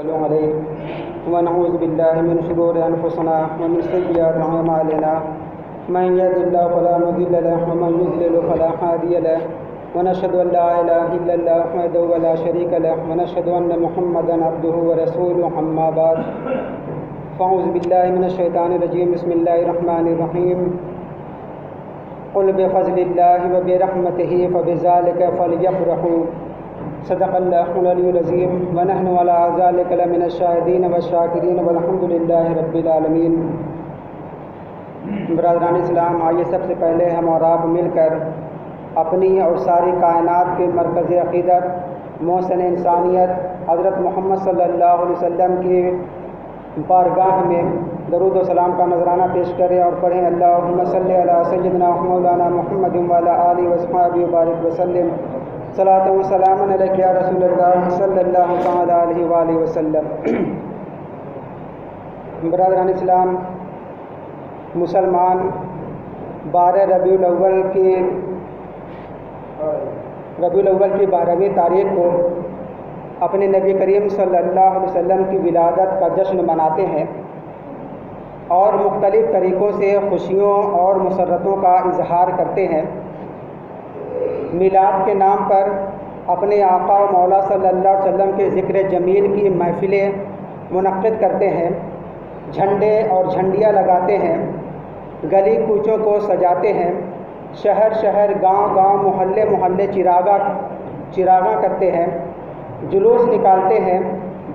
صلوا عليه ونعوذ بالله من شرور أنفسنا ومن سيئات أعمالنا من يهد الله فلا مضل له ومن يضلل فلا هادي له ونشهد أن لا إله إلا الله وحده ولا شريك له ونشهد أن محمدا عبده ورسوله أما بعد فأعوذ بالله من الشيطان الرجيم بسم الله الرحمن الرحيم قل بفضل الله وبرحمته فبذلك فليفرحوا صدق الله العلي العظيم ونحن على ذلك لمن الشاهدين والشاكرين والحمد لله رب العالمين۔ برادران اسلام، آئیے سب سے پہلے ہم اور آپ مل کر اپنی اور ساری کائنات کے مرکز عقیدت محسن انسانیت حضرت محمد صلی اللہ علیہ وسلم کی بارگاہ میں درود و سلام کا نذرانہ پیش کریں اور پڑھیں اللہم صلی علی سیدنا مولانا محمد وعلی آلہ وصحبہ وبارک وسلم صلاۃ و سلام علیک یا رسول اللہ صلی اللہ تعالی علیہ وآلہ وسلم۔ برادران اسلام، مسلمان 12 ربیع الاول کی 12ویں تاریخ کو اپنے نبی کریم صلی اللہ علیہ وسلم کی ولادت کا جشن مناتے ہیں اور مختلف طریقوں سے خوشیوں اور مسرتوں کا اظہار کرتے ہیں۔ میلاد کے نام پر اپنے آقا و مولا صلی اللہ علیہ وسلم کے ذکر جمیل کی محفلیں منعقد کرتے ہیں، جھنڈے اور جھنڈیاں لگاتے ہیں، گلی کوچوں کو سجاتے ہیں، شہر شہر گاؤں گاؤں محلے محلے چراغاں کرتے ہیں، جلوس نکالتے ہیں،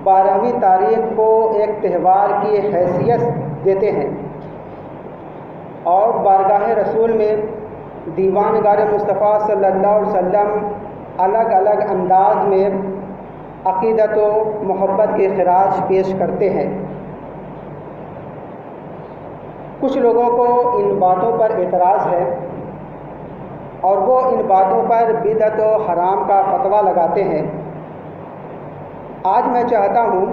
12ویں تاریخ کو ایک تہوار کی حیثیت دیتے ہیں اور بارگاہ رسول میں دیوان گار مصطفیٰ صلی اللہ علیہ وسلم الگ الگ انداز میں عقیدت و محبت کے خراج پیش کرتے ہیں۔ کچھ لوگوں کو ان باتوں پر اعتراض ہے اور وہ ان باتوں پر بدعت و حرام کا فتویٰ لگاتے ہیں۔ آج میں چاہتا ہوں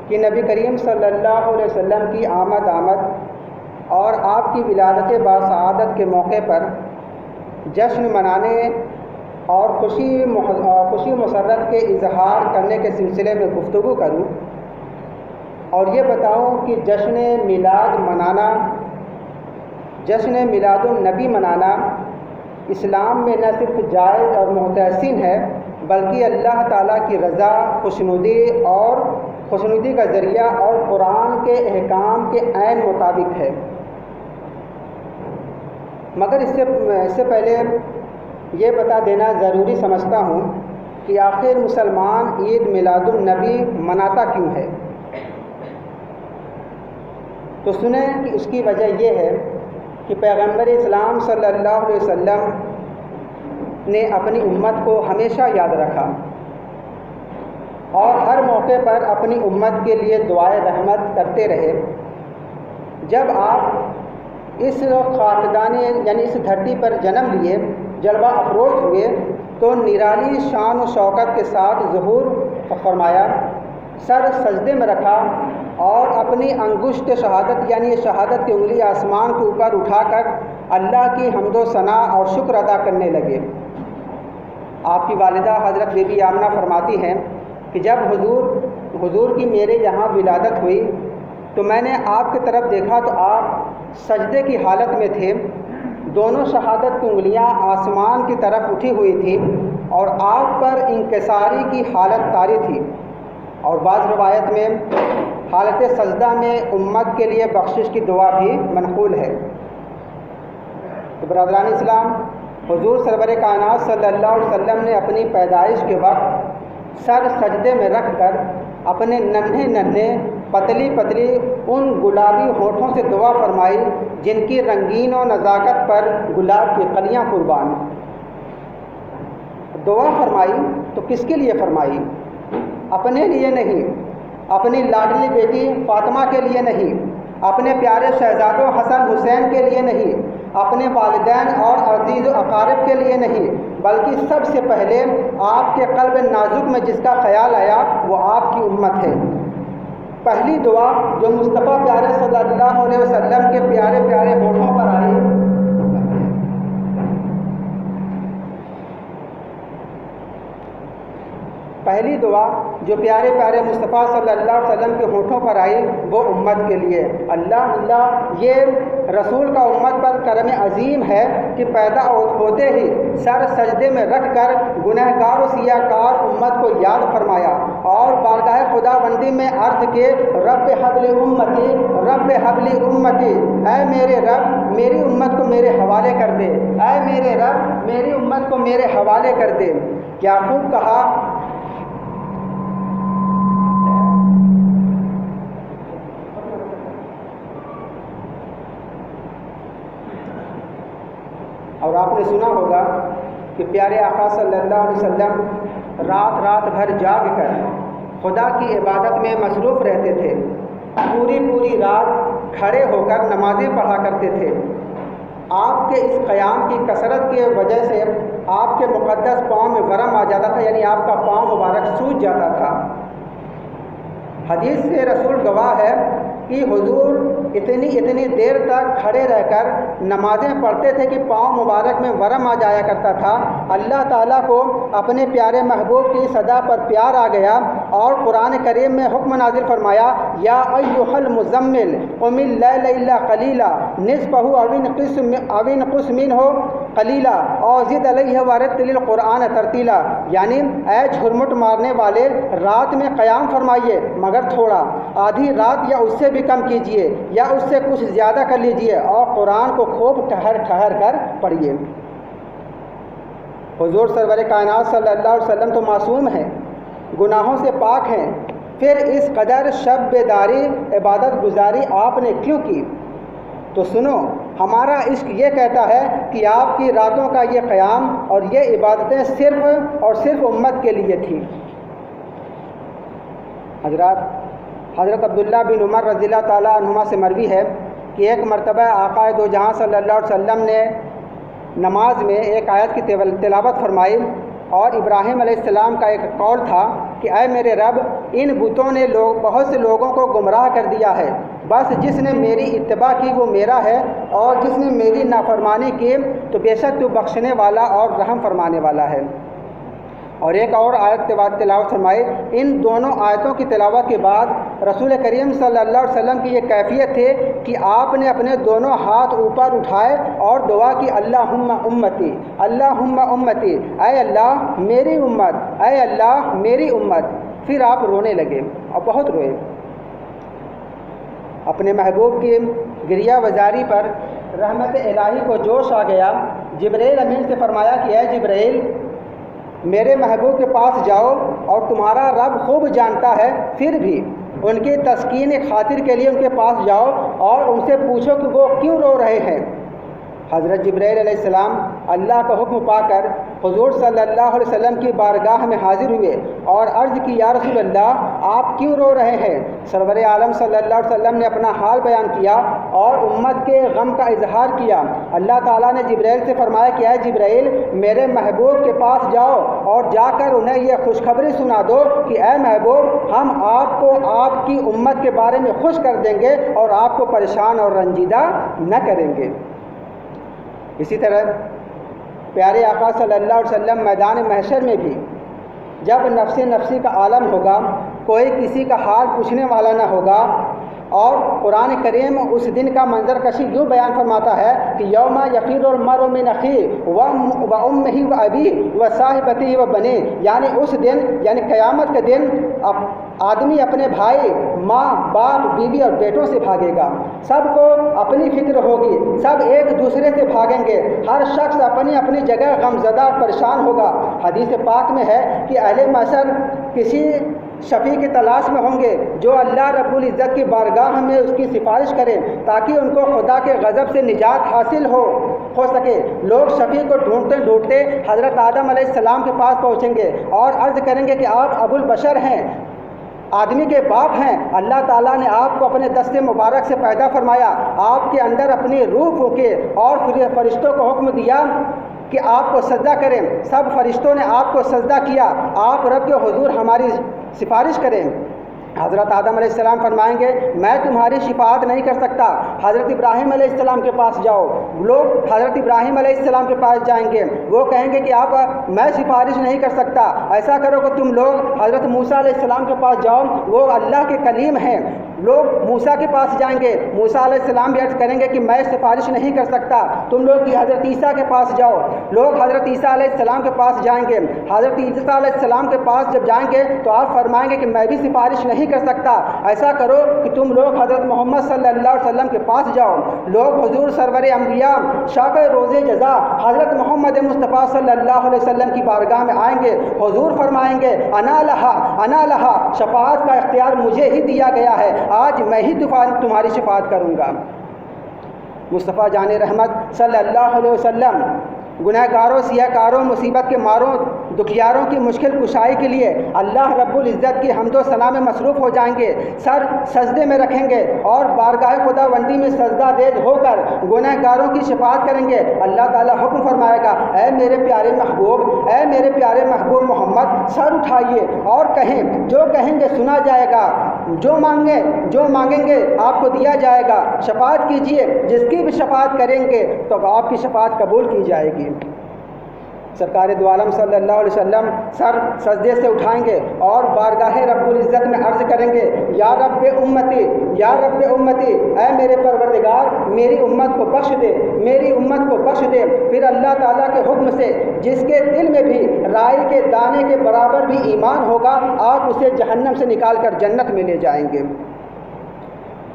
کہ نبی کریم صلی اللہ علیہ وسلم کی آمد اور آپ کی ولادت باسعادت کے موقع پر جشن منانے اور خوشی مسرت کے اظہار کرنے کے سلسلے میں گفتگو کروں اور یہ بتاؤں کہ جشن میلاد النبی منانا اسلام میں نہ صرف جائز اور محتسن ہے بلکہ اللہ تعالیٰ کی رضا، خوشنودی کا ذریعہ اور قرآن کے احکام کے عین مطابق ہے۔ مگر اس سے پہلے یہ بتا دینا ضروری سمجھتا ہوں کہ آخر مسلمان عید میلاد النبی مناتا کیوں ہے؟ تو سنیں کہ اس کی وجہ یہ ہے کہ پیغمبر اسلام صلی اللہ علیہ وسلم نے اپنی امت کو ہمیشہ یاد رکھا اور ہر موقع پر اپنی امت کے لیے دعائے رحمت کرتے رہے۔ جب آپ اس خاکدان یعنی اس دھرتی پر جنم لیے، جلوہ افروز ہوئے تو نرالی شان و شوکت کے ساتھ ظہور فرمایا، سر سجدے میں رکھا اور اپنی انگشت شہادت یعنی شہادت کی انگلی آسمان کے اوپر اٹھا کر اللہ کی حمد و ثنا اور شکر ادا کرنے لگے۔ آپ کی والدہ حضرت بی بی آمنہ فرماتی ہیں کہ جب حضور کی میرے یہاں ولادت ہوئی تو میں نے آپ کی طرف دیکھا تو آپ سجدے کی حالت میں تھے، دونوں شہادت کی انگلیاں آسمان کی طرف اٹھی ہوئی تھیں اور آپ پر انکساری کی حالت طاری تھی، اور بعض روایت میں حالت سجدہ میں امت کے لیے بخشش کی دعا بھی منقول ہے۔ تو برادران اسلام، حضور سرور کائنات صلی اللہ علیہ وسلم نے اپنی پیدائش کے وقت سر سجدے میں رکھ کر اپنے ننھے پتلی ان گلابی ہونٹوں سے دعا فرمائی جن کی رنگین و نزاکت پر گلاب کی کلیاں قربان۔ دعا فرمائی تو کس کے لیے فرمائی؟ اپنے لیے نہیں، اپنی لاڈلی بیٹی فاطمہ کے لیے نہیں، اپنے پیارے شہزادوں حسن حسین کے لیے نہیں، اپنے والدین اور عزیز و اقارب کے لیے نہیں، بلکہ سب سے پہلے آپ کے قلب نازک میں جس کا خیال آیا وہ آپ کی امت ہے۔ پہلی دعا جو مصطفیٰ پیارے صلی اللہ علیہ وسلم کے پیارے ہونٹوں پر آئی پہلی دعا جو پیارے پیارے مصطفیٰ صلی اللہ علیہ وسلم کے ہونٹوں پر آئی وہ امت کے لیے۔ اللہ یہ رسول کا امت پر کرم عظیم ہے کہ پیدا ہوتے ہی سر سجدے میں رکھ کر گنہگار و سیاہ کار امت کو یاد فرمایا اور بارگاہ خدا بندی میں عرض کے رب حبل امتی، رب حبل امتی، اے میرے رب میری امت کو میرے حوالے کر دے، اے میرے رب میری امت کو میرے حوالے کر دے۔ کیا خوب کہا اور آپ نے سنا ہوگا کہ پیارے آقا صلی اللہ علیہ وسلم رات بھر جاگ کر خدا کی عبادت میں مصروف رہتے تھے، پوری رات کھڑے ہو کر نمازیں پڑھا کرتے تھے۔ آپ کے اس قیام کی کثرت کی وجہ سے آپ کے مقدس پاؤں میں ورم آ جاتا تھا، یعنی آپ کا پاؤں مبارک سوج جاتا تھا۔ حدیث سے رسول گواہ ہے کہ حضور اتنی دیر تک کھڑے رہ کر نمازیں پڑھتے تھے کہ پاؤں مبارک میں ورم آ جایا کرتا تھا۔ اللہ تعالیٰ کو اپنے پیارے محبوب کی صدا پر پیار آ گیا اور قرآن کریم میں حکم نازل فرمایا، یا ایھا المزمل قم اللیل الا قلیلا نصفہ او انقص منہ قلیلا او زد علیہ ورتل القرآن ترتیلا، یعنی اے جھرمٹ مارنے والے رات میں قیام فرمائیے مگر تھوڑا، آدھی رات یا اس سے بھی کم کیجیے یا اس سے کچھ زیادہ کر لیجئے اور قرآن کو خوب ٹھہر کر پڑھیے۔ حضور سرور کائنات صلی اللہ علیہ وسلم تو معصوم ہیں، گناہوں سے پاک ہیں، پھر اس قدر شب بیداری عبادت گزاری آپ نے کیوں کی؟ تو سنو، ہمارا عشق یہ کہتا ہے کہ آپ کی راتوں کا یہ قیام اور یہ عبادتیں صرف اور صرف امت کے لیے تھیں۔ حضرت عبداللہ بن عمر رضی اللہ تعالیٰ عنہما سے مروی ہے کہ ایک مرتبہ آقا دو جہاں صلی اللہ علیہ وسلم نے نماز میں ایک آیت کی تلاوت فرمائی اور ابراہیم علیہ السلام کا ایک قول تھا کہ اے میرے رب، ان بتوں نے بہت سے لوگوں کو گمراہ کر دیا ہے، بس جس نے میری اتباع کی وہ میرا ہے اور جس نے میری نافرمانی کی تو بے شک تو بخشنے والا اور رحم فرمانے والا ہے۔ اور ایک اور آیت تلاوت فرمائی۔ ان دونوں آیتوں کی تلاوت کے بعد رسول کریم صلی اللہ علیہ وسلم کی یہ کیفیت تھی کہ آپ نے اپنے دونوں ہاتھ اوپر اٹھائے اور دعا کی، اللہم امتی، اللہم امتی، اے اللہ میری امت، اے اللہ میری امت۔ پھر آپ رونے لگے اور بہت روئے۔ اپنے محبوب کی گریہ وزاری پر رحمت الہی کو جوش آ گیا۔ جبرائیل امین سے فرمایا کہ اے جبرائیل، میرے محبوب کے پاس جاؤ اور تمہارا رب خوب جانتا ہے، پھر بھی ان کی تسکین خاطر کے لیے ان کے پاس جاؤ اور ان سے پوچھو کہ وہ کیوں رو رہے ہیں۔ حضرت جبرائیل علیہ السلام اللہ کا حکم پا کر حضور صلی اللہ علیہ وسلم کی بارگاہ میں حاضر ہوئے اور عرض کی، یا رسول اللہ آپ کیوں رو رہے ہیں؟ سرور عالم صلی اللہ علیہ وسلم نے اپنا حال بیان کیا اور امت کے غم کا اظہار کیا۔ اللہ تعالیٰ نے جبرائیل سے فرمایا کہ اے جبرائیل، میرے محبوب کے پاس جاؤ اور جا کر انہیں یہ خوشخبری سنا دو کہ اے محبوب، ہم آپ کو آپ کی امت کے بارے میں خوش کر دیں گے اور آپ کو پریشان اور رنجیدہ نہ کریں گے۔ اسی طرح پیارے آقا صلی اللہ علیہ وسلم میدان محشر میں بھی جب نفسی کا عالم ہوگا، کوئی کسی کا حال پوچھنے والا نہ ہوگا، اور قرآن کریم اس دن کا منظر کشی یوں بیان فرماتا ہے کہ یوم یفر المرء من اخیہ و امہ و ابیہ و صاحبتہ و بنیہ، یعنی اس دن یعنی قیامت کے دن آدمی اپنے بھائی، ماں، باپ، بیوی اور بیٹوں سے بھاگے گا۔ سب کو اپنی فکر ہوگی، سب ایک دوسرے سے بھاگیں گے، ہر شخص اپنی اپنی جگہ غمزدہ اور پریشان ہوگا۔ حدیث پاک میں ہے کہ اہل محشر کسی شفیع کی تلاش میں ہوں گے جو اللہ رب العزت کی بارگاہ میں اس کی سفارش کرے تاکہ ان کو خدا کے غضب سے نجات حاصل ہو سکے۔ لوگ شفیع کو ڈھونڈتے حضرت آدم علیہ السلام کے پاس پہنچیں گے اور عرض کریں گے کہ آپ ابو البشر ہیں، آدمی کے باپ ہیں، اللہ تعالیٰ نے آپ کو اپنے دست مبارک سے پیدا فرمایا، آپ کے اندر اپنی روح پھونکے اور فرشتوں کو حکم دیا کہ آپ کو سجدہ کریں۔ سب فرشتوں نے آپ کو سجدہ کیا، آپ رب کے حضور ہماری سفارش کریں۔ حضرت آدم علیہ السلام فرمائیں گے میں تمہاری شفاعت نہیں کر سکتا. حضرت ابراہیم علیہ السلام کے پاس جاؤ. لوگ حضرت ابراہیم علیہ السلام کے پاس جائیں گے, وہ کہیں گے کہ آپ میں سفارش نہیں کر سکتا. ایسا کرو کہ تم لوگ حضرت موسیٰ علیہ السلام کے پاس جاؤ, وہ اللہ کے کلیم ہیں. لوگ موسیٰ کے پاس جائیں گے, موسیٰ علیہ السلام بھی عرض کریں گے کہ میں سفارش نہیں کر سکتا. تم لوگ حضرت عیسیٰ کے پاس جاؤ. لوگ حضرت عیسیٰ علیہ السلام کے پاس جائیں گے. حضرت عیسیٰ علیہ السلام کے پاس جب جائیں گے تو آپ فرمائیں گے کہ میں بھی سفارش نہیں کر سکتا. ایسا کرو کہ تم لوگ حضرت محمد صلی اللہ علیہ وسلم کے پاس جاؤ. لوگ حضور سرور انبیاء شافع روز جزا حضرت محمد مصطفیٰ صلی اللہ علیہ وسلم کی بارگاہ میں آئیں گے. حضور فرمائیں گے انا لہا, شفاعت کا اختیار مجھے ہی دیا گیا ہے, آج میں ہی تمہاری شفاعت کروں گا. مصطفیٰ جان رحمت صلی اللہ علیہ وسلم گناہ گاروں, سیاہ کاروں, مصیبت کے ماروں, دکھیاروں کی مشکل کشائی کے لیے اللہ رب العزت کی حمد و ثنا میں مصروف ہو جائیں گے. سر سجدے میں رکھیں گے اور بارگاہ خدا بندی میں سجدہ ریز ہو کر گناہ گاروں کی شفاعت کریں گے. اللہ تعالیٰ حکم فرمائے گا اے میرے پیارے محبوب, اے میرے پیارے محبوب محمد, سر اٹھائیے اور کہیں, جو کہیں گے سنا جائے گا, جو مانگیں گے آپ کو دیا جائے گا. شفاعت کیجیے, جس کی بھی شفاعت کریں گے تو آپ کی شفاعت قبول کی جائے گی. سرکار دو عالم صلی اللہ علیہ وسلم سر سجدے سے اٹھائیں گے اور بارگاہ رب العزت میں عرض کریں گے یا رب امتی, یا رب امتی, اے میرے پروردگار میری امت کو بخش دے, میری امت کو بخش دے. پھر اللہ تعالیٰ کے حکم سے جس کے دل میں بھی رائی کے دانے کے برابر بھی ایمان ہوگا, آپ اسے جہنم سے نکال کر جنت میں لے جائیں گے.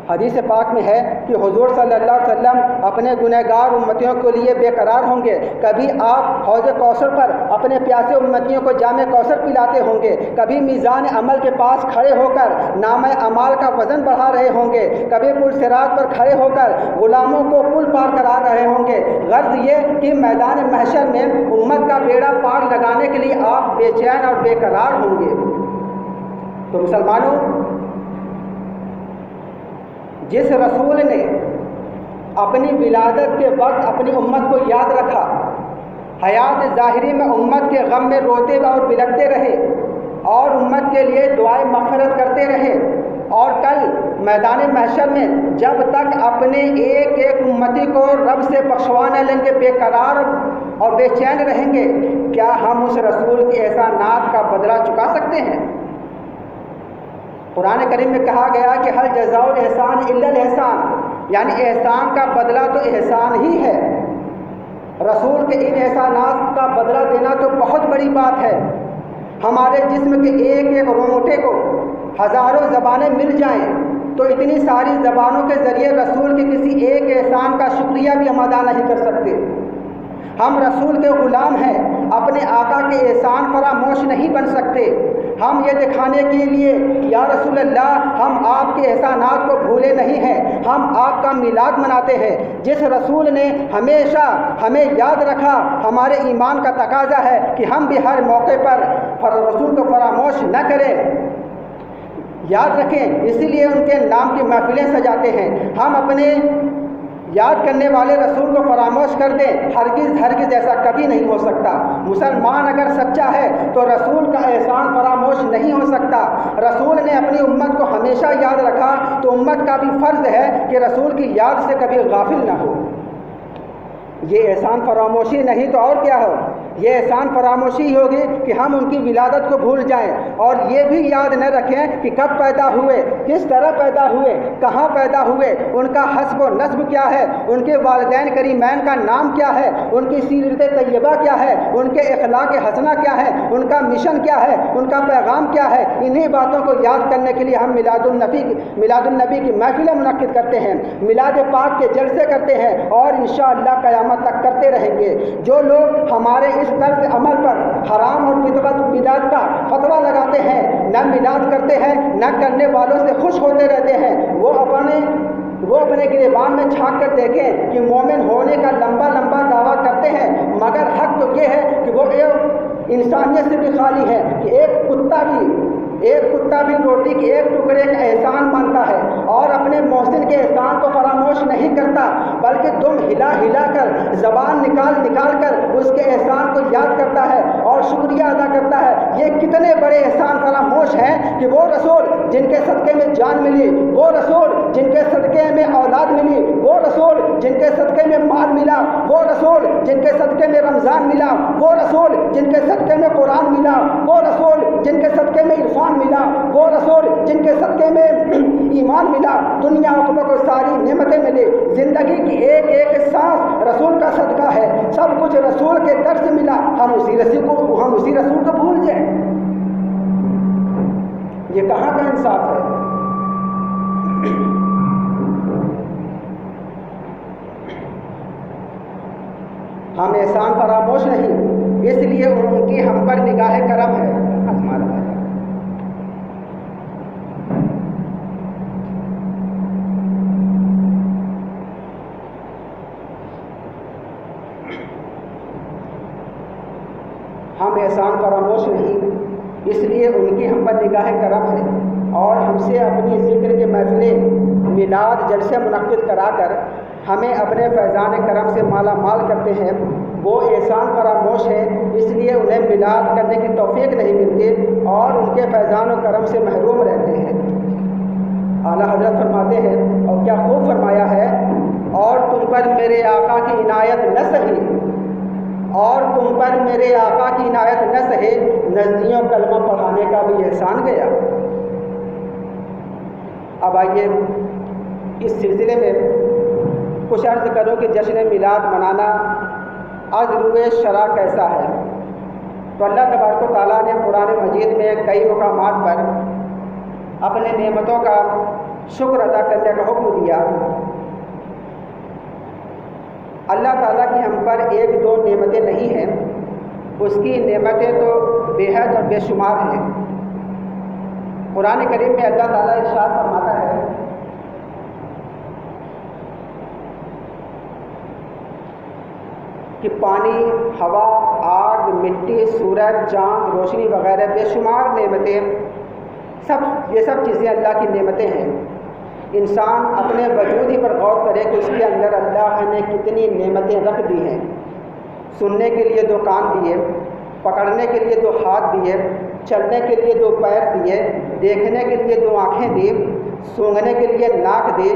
حدیث پاک میں ہے کہ حضور صلی اللہ علیہ وسلم اپنے گنہگار امتیوں کے لیے بے قرار ہوں گے. کبھی آپ حوض کوثر پر اپنے پیاسے امتیوں کو جام کوثر پلاتے ہوں گے, کبھی میزان عمل کے پاس کھڑے ہو کر نامہ اعمال کا وزن بڑھا رہے ہوں گے, کبھی پل صراط پر کھڑے ہو کر غلاموں کو پل پار کرا رہے ہوں گے. غرض یہ کہ میدان محشر میں امت کا بیڑا پار لگانے کے لیے آپ بے چین اور بے قرار ہوں گے. تو مسلمانوں, جس رسول نے اپنی ولادت کے وقت اپنی امت کو یاد رکھا, حیات ظاہری میں امت کے غم میں روتے اور بلکتے رہے اور امت کے لیے دعائیں مغفرت کرتے رہے, اور کل میدان محشر میں جب تک اپنے ایک ایک امتی کو رب سے بخشوا نہ لیں گے بے قرار اور بے چین رہیں گے, کیا ہم اس رسول کے احسانات کا بدلہ چکا سکتے ہیں؟ قرآن کریم میں کہا گیا کہ ہل جزاء الاحسان الا الاحسان, یعنی احسان کا بدلہ تو احسان ہی ہے. رسول کے ان احسانات کا بدلہ دینا تو بہت بڑی بات ہے. ہمارے جسم کے ایک ایک روموٹے کو ہزاروں زبانیں مل جائیں تو اتنی ساری زبانوں کے ذریعے رسول کے کسی ایک احسان کا شکریہ بھی ہم ادا نہیں کر سکتے. ہم رسول کے غلام ہیں, اپنے آقا کے احسان فراموش نہیں بن سکتے. ہم یہ دکھانے کے لیے یا رسول اللہ ہم آپ کے احسانات کو بھولے نہیں ہیں, ہم آپ کا میلاد مناتے ہیں. جس رسول نے ہمیشہ ہمیں یاد رکھا, ہمارے ایمان کا تقاضا ہے کہ ہم بھی ہر موقع پر رسول کو فراموش نہ کریں, یاد رکھیں. اسی لیے ان کے نام کی محفلیں سجاتے ہیں. ہم اپنے یاد کرنے والے رسول کو فراموش کر دیں, ہرگز ایسا کبھی نہیں ہو سکتا. مسلمان اگر سچا ہے تو رسول کا احسان فراموش نہیں ہو سکتا. رسول نے اپنی امت کو ہمیشہ یاد رکھا تو امت کا بھی فرض ہے کہ رسول کی یاد سے کبھی غافل نہ ہو. یہ احسان فراموشی نہیں تو اور کیا ہو, یہ احسان فراموشی ہی ہوگی کہ ہم ان کی ولادت کو بھول جائیں اور یہ بھی یاد نہ رکھیں کہ کب پیدا ہوئے, کس طرح پیدا ہوئے, کہاں پیدا ہوئے, ان کا حسب و نسب کیا ہے, ان کے والدین کریمین کا نام کیا ہے, ان کی سیرت طیبہ کیا ہے, ان کے اخلاق حسنہ کیا ہے, ان کا مشن کیا ہے, ان کا پیغام کیا ہے. انہی باتوں کو یاد کرنے کے لیے ہم میلاد النبی کی محفلیں منعقد کرتے ہیں, میلاد پاک کے جلسے کرتے ہیں اور انشاءاللہ قیامت تک کرتے رہیں گے. جو لوگ ہمارے اس طرز عمل پر حرام اور بدعت کا فتویٰ لگاتے ہیں, نہ میلاد کرتے ہیں, نہ کرنے والوں سے خوش ہوتے رہتے ہیں, وہ اپنے گریبان میں جھانک کر دیکھیں کہ مومن ہونے کا لمبا دعویٰ کرتے ہیں, مگر حق تو یہ ہے کہ وہ انسانیت سے بھی خالی ہے کہ ایک کتا بھی روٹی کے ایک ٹکڑے کا احسان مانتا ہے اور اپنے محسن کے احسان کو فراموش نہیں کرتا, بلکہ دم ہلا کر, زبان نکال کر اس کے احسان کو یاد کرتا ہے اور شکریہ ادا کرتا ہے. یہ کتنے بڑے احسان فراموش ہیں کہ وہ رسول جن کے صدقے میں جان ملی، وہ رسول جن کے صدقے میں اولاد ملی، وہ رسول جن کے صدقے میں مال ملا، وہ رسول جن کے صدقے میں رمضان ملا، وہ رسول جن کے صدقے میں قرآن ملا، وہ رسول جن کے صدقے میں عرفان ملا، وہ رسول جن کے صدقے میں ایمان ملا، دنیا عقبہ کو ساری نعمتیں ملی، زندگی کی ایک ایک سانس رسول کا صدقہ ہے، سب کچھ رسول کے در سے ملا، ہم اسی رسول کو بھول جائیں، یہ کہاں کا انصاف ہے؟ ہم احسان فراموش نہیں، اس لیے ان کی ہم پر نگاہ کرم ہے۔ ہم احسان فراموش نہیں، اس لیے ان کی ہم پر نگاہ کرم ہے، اور ہم سے اپنی ذکر کے محفلیں میلاد جلسے منعقد کرا کر ہمیں اپنے فیضان کرم سے مالا مال کرتے ہیں۔ وہ احسان فراموش ہے، اس لیے انہیں میلاد کرنے کی توفیق نہیں ملتی اور ان کے فیضان و کرم سے محروم رہتے ہیں۔ اعلیٰ حضرت فرماتے ہیں، اور کیا خوب فرمایا ہے، اور تم پر میرے آقا کی عنایت نہ سہی، اور تم پر میرے آقا کی عنایت نہ سہے، نزدیوں کلمہ پڑھانے کا بھی احسان گیا۔ اب آئیے اس سلسلے میں کچھ عرض کروں کہ جشن میلاد منانا از روئے شرع کیسا ہے۔ تو اللہ تبارک و تعالیٰ نے قرآن مجید میں کئی مقامات پر اپنے نعمتوں کا شکر ادا کرنے کا حکم دیا۔ اللہ تعالیٰ کی ہم پر ایک دو نعمتیں نہیں ہیں، اس کی نعمتیں تو بے حد اور بے شمار ہیں۔ قرآن کریم میں اللہ تعالیٰ ارشاد فرماتا ہے کہ پانی، ہوا، آگ، مٹی، سورج، چاند، روشنی وغیرہ بے شمار نعمتیں، یہ سب چیزیں اللہ کی نعمتیں ہیں۔ انسان اپنے وجود ہی پر غور کرے کہ اس کے اندر اللہ نے کتنی نعمتیں رکھ دی ہیں۔ سننے کے لیے 2 کان دیے، پکڑنے کے لیے 2 ہاتھ دیے، چلنے کے لیے 2 پیر دیے، دیکھنے کے لیے 2 آنکھیں دی، سونگھنے کے لیے ناک دی۔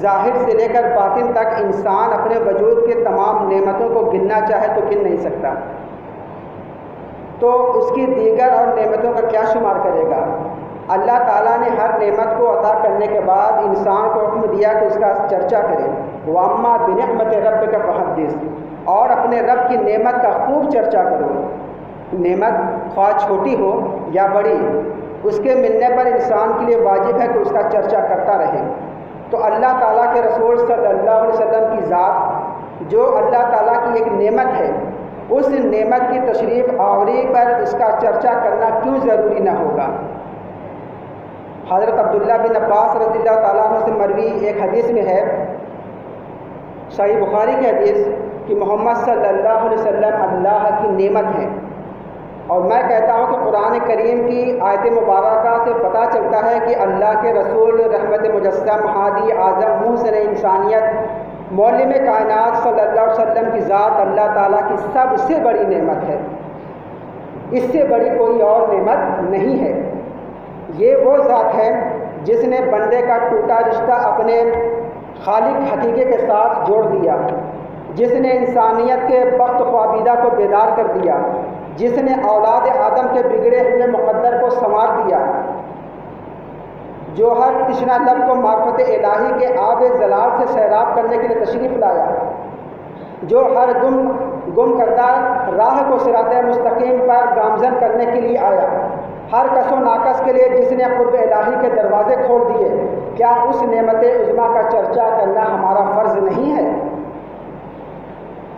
ظاہر سے لے کر باطن تک انسان اپنے وجود کے تمام نعمتوں کو گننا چاہے تو گن نہیں سکتا، تو اس کی دیگر اور نعمتوں کا کیا شمار کرے گا۔ اللہ تعالیٰ نے ہر نعمت کو عطا کرنے کے بعد انسان کو حکم دیا کہ اس کا چرچا کرے، وَأَمَّا بِنِعْمَتِ رَبِّكَ فَحَدِّثْ، اور اپنے رب کی نعمت کا خوب چرچا کرو۔ نعمت خواہ چھوٹی ہو یا بڑی، اس کے ملنے پر انسان کے لیے واجب ہے کہ اس کا چرچا کرتا رہے۔ تو اللہ تعالیٰ کے رسول صلی اللہ علیہ وسلم کی ذات جو اللہ تعالیٰ کی ایک نعمت ہے، اس نعمت کی تشریف آوری پر اس کا چرچا کرنا کیوں ضروری نہ ہوگا۔ حضرت عبداللہ بن عباس رضی اللہ تعالیٰ عنہ سے مروی ایک حدیث میں ہے، صحیح بخاری کی حدیث، کہ محمد صلی اللہ علیہ وسلم اللہ کی نعمت ہے۔ اور میں کہتا ہوں کہ قرآن کریم کی آیت مبارکہ سے پتہ چلتا ہے کہ اللہ کے رسول رحمت مجسم، ہادی اعظم، محسن انسانیت، معلم کائنات صلی اللہ علیہ وسلم کی ذات اللہ تعالیٰ کی سب سے بڑی نعمت ہے۔ اس سے بڑی کوئی اور نعمت نہیں ہے۔ یہ وہ ذات ہے جس نے بندے کا ٹوٹا رشتہ اپنے خالق حقیقی کے ساتھ جوڑ دیا، جس نے انسانیت کے بخت خوابیدہ کو بیدار کر دیا، جس نے اولاد آدم کے بگڑے ہوئے مقدر کو سنوار دیا، جو ہر تشنہ لب کو معرفت الہی کے آب زلال سے سیراب کرنے کے لیے تشریف لایا، جو ہر گم کردہ راہ کو صراط مستقیم پر گامزن کرنے کے لیے آیا، ہر کس و ناقص کے لیے جس نے قرب الہی کے دروازے کھول دیے۔ کیا اس نعمت عظمیٰ کا چرچا کرنا ہمارا فرض نہیں ہے؟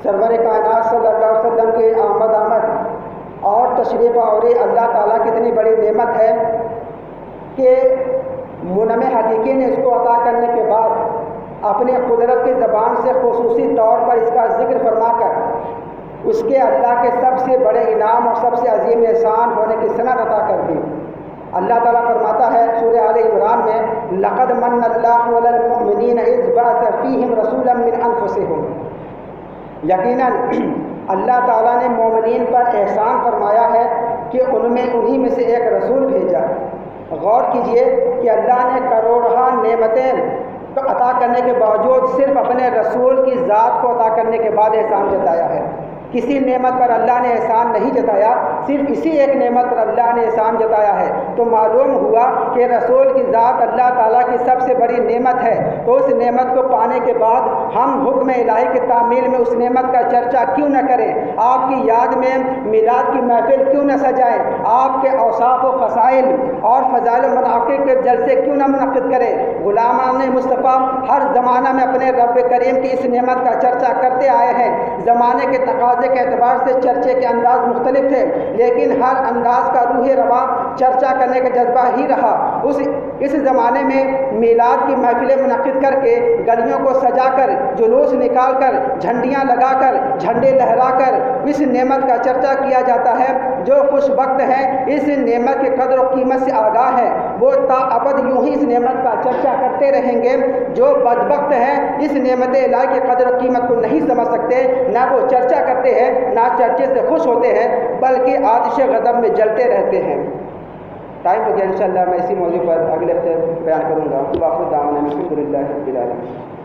سرور کائنات صلی اللہ علیہ وسلم کے آمد اور تشریف آوری اللہ تعالیٰ کی اتنی بڑی نعمت ہے کہ منعم حقیقی نے اس کو عطا کرنے کے بعد اپنے قدرت کی زبان سے خصوصی طور پر اس کا ذکر فرما کر اس کے اللہ کے سب سے بڑے انعام اور سب سے عظیم احسان ہونے کی سند عطا کر دی۔ اللہ تعالیٰ فرماتا ہے سورہ آل عمران میں، لَقَدْ مَنَّ اللَّهُ عَلَى الْمُؤْمِنِينَ إِذْ بَعَثَ فِيهِمْ رَسُولًا مِّنْ أَنفُسِهِمْ، یقیناً اللہ تعالیٰ نے مومنین پر احسان فرمایا ہے کہ ان میں انہی میں سے ایک رسول بھیجا، غور کیجئے کہ اللہ نے کروڑہا نعمتیں عطا کرنے کے باوجود صرف اپنے رسول کی ذات کو عطا کرنے کے بعد احسان جتایا ہے۔ کسی نعمت پر اللہ نے احسان نہیں جتایا، صرف اسی ایک نعمت پر اللہ نے احسان جتایا ہے۔ تو معلوم ہوا کہ رسول کی ذات اللہ تعالیٰ کی سب سے بڑی نعمت ہے، تو اس نعمت کو پانے کے بعد ہم حکم الہی کی تعمیل میں اس نعمت کا چرچا کیوں نہ کریں؟ آپ کی یاد میں میلاد کی محفل کیوں نہ سجائیں؟ آپ کے اوصاف و فضائل اور فضائل و مناقب کے جلسے کیوں نہ منعقد کریں؟ غلامان مصطفیٰ ہر زمانہ میں اپنے رب کریم کی اس نعمت کا چرچا کرتے آئے ہیں۔ زمانے کے تقاضے کے اعتبار سے چرچے کے انداز مختلف تھے، لیکن ہر انداز کا روح رواں چرچا کرنے کا جذبہ ہی رہا۔ اس زمانے میں میلاد کی محفلیں منعقد کر کے، گلیوں کو سجا کر، جلوس نکال کر، جھنڈیاں لگا کر، جھنڈے لہرا کر اس نعمت کا چرچا کیا جاتا ہے۔ جو خوش بخت ہیں اس نعمت کے قدر و قیمت سے آگاہ ہیں، وہ تا ابد یوں ہی اس نعمت کا چرچا کرتے رہیں گے۔ جو بدبخت ہیں اس نعمت الہی کی قدر و قیمت کو نہیں سمجھ سکتے، نہ وہ چرچا کرتے ہیں، نہ چرچے سے خوش ہوتے ہیں، بلکہ آتش غضب میں جلتے رہتے ہیں۔ ٹائم ہو گیا، انشاءاللہ میں اسی موضوع پر اگلے ہفتے بیان کروں گا۔ واخر دعوانا الحمدللہ رب العالمین۔